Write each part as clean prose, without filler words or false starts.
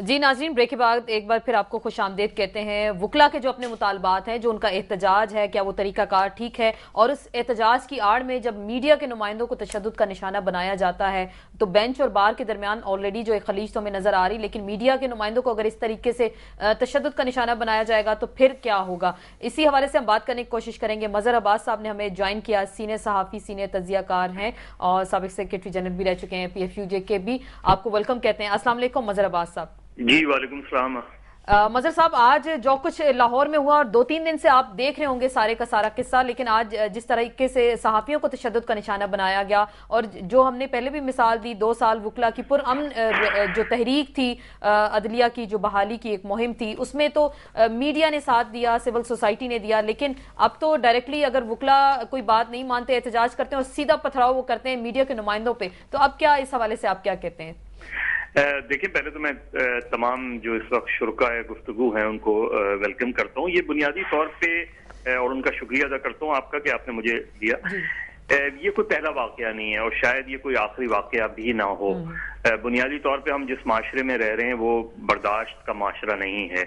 جی ناظرین، بریک کے بعد ایک بار پھر آپ کو خوش آمدید کہتے ہیں۔ وکلا کے جو اپنے مطالبات ہیں، جو ان کا احتجاج ہے، کیا وہ طریقہ کار ٹھیک ہے؟ اور اس احتجاج کی آڑ میں جب میڈیا کے نمائندوں کو تشدد کا نشانہ بنایا جاتا ہے تو بینچ اور بار کے درمیان آلریڈی جو ایک خلیج تو ہمیں نظر آ رہی، لیکن میڈیا کے نمائندوں کو اگر اس طریقے سے تشدد کا نشانہ بنایا جائے گا تو پھر کیا ہوگا؟ اسی حوالے سے ہم بات کرنے کی کوشش کریں گے۔ مظہر عباس صاحب نے ہمیں جوائن کیا، سینئر صحافی، سینئر تجزیہ کار ہیں اور سابق سیکریٹری جنرل بھی رہ چکے ہیں پی ایف یو جے کے بھی۔ آپ کو ویلکم کہتے ہیں۔ السلام علیکم مظہر عباس صاحب۔ جی وعلیکم السلام۔ مظہر صاحب، آج جو کچھ لاہور میں ہوا اور 2-3 دن سے آپ دیکھ رہے ہوں گے سارے کا سارا قصہ، لیکن آج جس طریقے سے صحافیوں کو تشدد کا نشانہ بنایا گیا اور جو ہم نے پہلے بھی مثال دی 2 سال وکلا کی پرامن جو تحریک تھی، عدلیہ کی جو بحالی کی ایک مہم تھی، اس میں تو میڈیا نے ساتھ دیا، سول سوسائٹی نے دیا، لیکن اب تو ڈائریکٹلی اگر وکلا کوئی بات نہیں مانتے، احتجاج کرتے ہیں اور سیدھا پتھراؤ وہ کرتے ہیں میڈیا کے نمائندوں پہ، تو اب کیا اس حوالے سے آپ کیا کہتے ہیں؟ دیکھیں، پہلے تو میں تمام جو اس وقت شرکائے گفتگو ہیں ان کو ویلکم کرتا ہوں۔ یہ بنیادی طور پہ اور ان کا شکریہ ادا کرتا ہوں آپ کا کہ آپ نے مجھے دیا۔ یہ کوئی پہلا واقعہ نہیں ہے اور شاید یہ کوئی آخری واقعہ بھی نہ ہو۔ بنیادی طور پہ ہم جس معاشرے میں رہ رہے ہیں وہ برداشت کا معاشرہ نہیں ہے،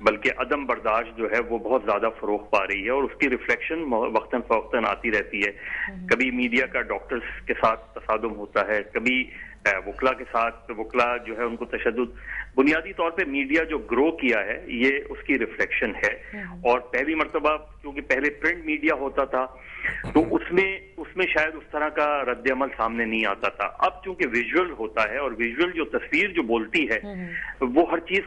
بلکہ عدم برداشت جو ہے وہ بہت زیادہ فروغ پا رہی ہے اور اس کی ریفلیکشن وقتاً فوقتاً آتی رہتی ہے۔ کبھی میڈیا کا ڈاکٹرز کے ساتھ تصادم ہوتا ہے، کبھی وکلا کے ساتھ، وکلا جو ہے ان کو تشدد۔ بنیادی طور پہ میڈیا جو گرو کیا ہے یہ اس کی ریفلیکشن ہے، اور پہلی مرتبہ کیونکہ پہلے پرنٹ میڈیا ہوتا تھا تو اس میں شاید اس طرح کا رد عمل سامنے نہیں آتا تھا۔ اب چونکہ ویژول ہوتا ہے اور ویژول جو تصویر جو بولتی ہے وہ ہر چیز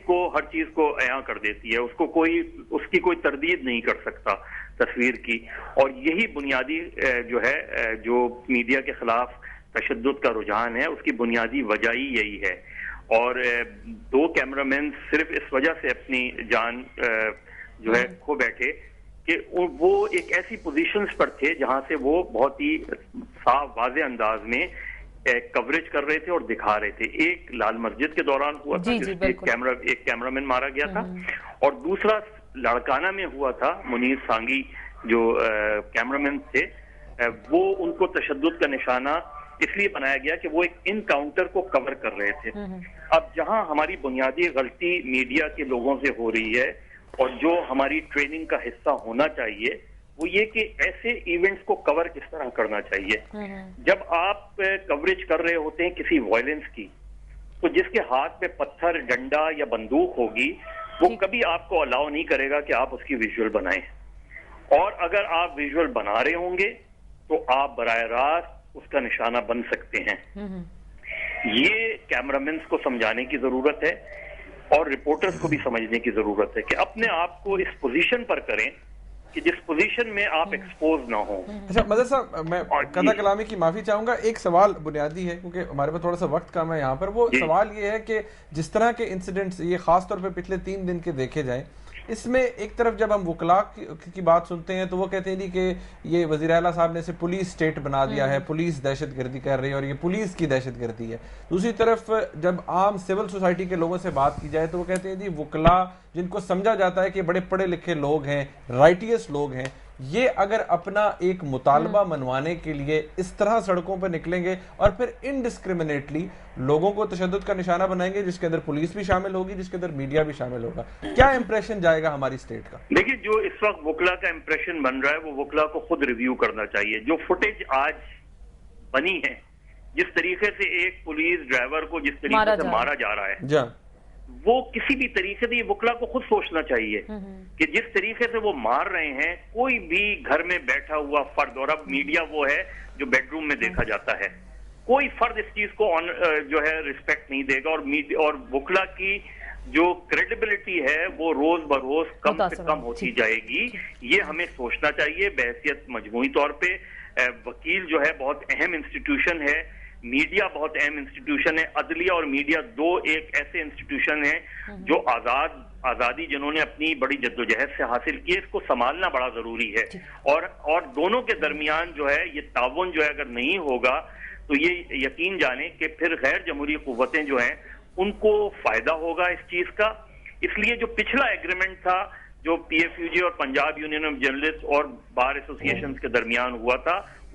کو عیاں کر دیتی ہے، اس کی کوئی تردید نہیں کر سکتا تصویر کی، اور یہی بنیادی جو ہے جو میڈیا کے خلاف تشدد کا رجحان ہے اس کی بنیادی وجہ ہی یہی ہے۔ اور 2 کیمرامین صرف اس وجہ سے اپنی جان جو ہے کھو بیٹھے کہ وہ ایک ایسی پوزیشنز پر تھے جہاں سے وہ بہت ہی صاف واضح انداز میں کوریج کر رہے تھے اور دکھا رہے تھے۔ ایک لال مسجد کے دوران ہوا تھا جس میں ایک کیمرامین مارا گیا تھا، اور دوسرا لاڑکانہ میں ہوا تھا۔ منیر سانگی جو کیمرامین تھے وہ ان کو تشدد کا نشانہ اس لیے بنایا گیا کہ وہ ایک انکاؤنٹر کو کور کر رہے تھے۔ اب جہاں ہماری بنیادی غلطی میڈیا کے لوگوں سے ہو رہی ہے اور جو ہماری ٹریننگ کا حصہ ہونا چاہیے وہ یہ کہ ایسے ایونٹس کو کور کس طرح کرنا چاہیے۔ جب آپ کوریج کر رہے ہوتے ہیں کسی وائلنس کی تو جس کے ہاتھ میں پتھر، ڈنڈا یا بندوق ہوگی وہ کبھی آپ کو الاؤ نہیں کرے گا کہ آپ اس کی ویژول بنائیں، اور اگر آپ ویژول بنا رہے ہوں گے تو آپ براہ راست اس کا نشانہ بن سکتے ہیں۔ یہ کیمرامینز کو سمجھانے کی ضرورت ہے اور رپورٹرز کو بھی سمجھنے کی ضرورت ہے کہ اپنے آپ کو اس پوزیشن پر کریں کہ جس پوزیشن میں آپ ایکسپوز نہ ہوں۔ اچھا مظہر صاحب، میں قطع کلامی کی معافی چاہوں گا، ایک سوال بنیادی ہے کیونکہ ہمارے پاس تھوڑا سا وقت کم ہے یہاں پر۔ وہ سوال یہ ہے کہ جس طرح کے انسیڈنٹس یہ خاص طور پہ پچھلے 3 دن کے دیکھے جائیں، اس میں ایک طرف جب ہم وکلا کی بات سنتے ہیں تو وہ کہتے ہیں کہ یہ وزیر اعلیٰ صاحب نے اسے پولیس اسٹیٹ بنا دیا ہے، پولیس دہشت گردی کر رہی ہے اور یہ پولیس کی دہشت گردی ہے۔ دوسری طرف جب عام سول سوسائٹی کے لوگوں سے بات کی جائے تو وہ کہتے ہیں جی وکلا جن کو سمجھا جاتا ہے کہ بڑے پڑھے لکھے لوگ ہیں، رائٹیس لوگ ہیں، یہ اگر اپنا ایک مطالبہ منوانے کے لیے اس طرح سڑکوں پہ نکلیں گے اور پھر انڈسکریمنیٹلی لوگوں کو تشدد کا نشانہ بنائیں گے، جس کے اندر پولیس بھی شامل ہوگی، جس کے اندر میڈیا بھی شامل ہوگا، کیا امپریشن جائے گا ہماری اسٹیٹ کا؟ دیکھیے، جو اس وقت وکلا کا امپریشن بن رہا ہے وہ وکلا کو خود ریویو کرنا چاہیے۔ جو فوٹیج آج بنی ہے، جس طریقے سے ایک پولیس ڈرائیور کو جس طریقے سے مارا جا رہا ہے، وہ کسی بھی طریقے سے یہ وکلا کو خود سوچنا چاہیے کہ جس طریقے سے وہ مار رہے ہیں کوئی بھی گھر میں بیٹھا ہوا فرد، اور اب میڈیا وہ ہے جو بیڈ روم میں دیکھا جاتا ہے، کوئی فرد اس چیز کو جو ہے رسپیکٹ نہیں دے گا، اور وکلا کی جو کریڈیبلٹی ہے وہ روز بروز کم سے کم ہوتی جائے گی۔ یہ ہمیں سوچنا چاہیے بحیثیت مجموعی طور پہ۔ وکیل جو ہے بہت اہم انسٹیٹیوشن ہے، میڈیا بہت اہم انسٹیٹیوشن ہے، عدلیہ اور میڈیا دو ایک ایسے انسٹیٹیوشن ہیں جو آزادی جنہوں نے اپنی بڑی جدوجہد سے حاصل کی، اس کو سنبھالنا بڑا ضروری ہے، اور دونوں کے درمیان جو ہے یہ تعاون جو ہے اگر نہیں ہوگا تو یہ یقین جانیں کہ پھر غیر جمہوری قوتیں جو ہیں ان کو فائدہ ہوگا اس چیز کا۔ اس لیے جو پچھلا ایگریمنٹ تھا جو پی ایف یو جے اور پنجاب یونین آف جرنلسٹ اور بار ایسوسی ایشنز کے درمیان ہوا تھا،